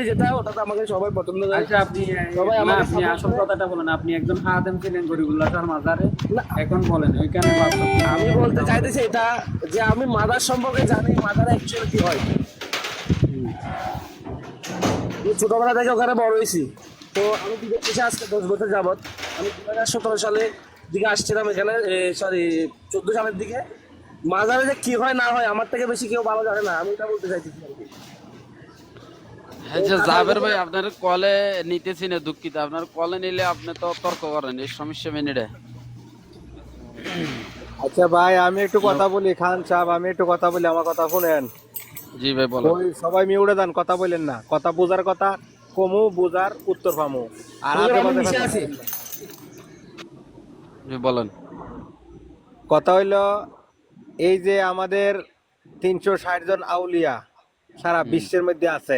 যেটা ওটা তো আমাকে সবাই পছন্দ করে। আচ্ছা আপনি সবাই না, আমাকে আপনি support আসল করে। কথাটা বলেন। আপনি একজন খাদেম ছিলেন গরিবুল্লাহ শাহর মাজারে, না, এখন বলেন ওইখানে বাস্তব আমি বলতে চাইতেছি এটা যে আমি মাদার সম্পর্কে জানি, মাদার অ্যাকচুয়ালি কি হয়। আমি ছোটবেলা থেকে ওখানে বড় হয়েছি। তো আমি বিদেশ দেশে আজকে 10 বছর যাবত। আমি 2017 সালে দিকে আসছিলাম এখানে, সরি 14 সালের দিকে। মাজারে যে কি হয় না হয় আমার থেকে বেশি কেউ ভালো জানে না, আমি এটা বলতে চাইতেছি আর কি। তো আচ্ছা কাঁঠাল জাবের থেকে ভাই, আপনার কলে নিতেছি না, দুঃখিত। আপনার কলে নিলে আপনি তো তর্ক করেন, এই সমস্যা মিনিটে। আচ্ছা ভাই, আমি একটু কথা বলি। খান সাহেব, আমি একটু কথা বলি, আমার কথা শুনেন। জি ভাই বলেন। ওই সবাই মিউটে দেন, কথা বলেন না। কথা বোঝার কথা কমু, বোঝার উত্তর পামু। আর হুজুর, আজে আমি বাজে নিচে কথা আছি। বলেন না। জি বলেন। কথা হইলো, এই যে আমাদের 360 জন আউলিয়া সারা হুম, বিশ্বের মধ্যে আছে,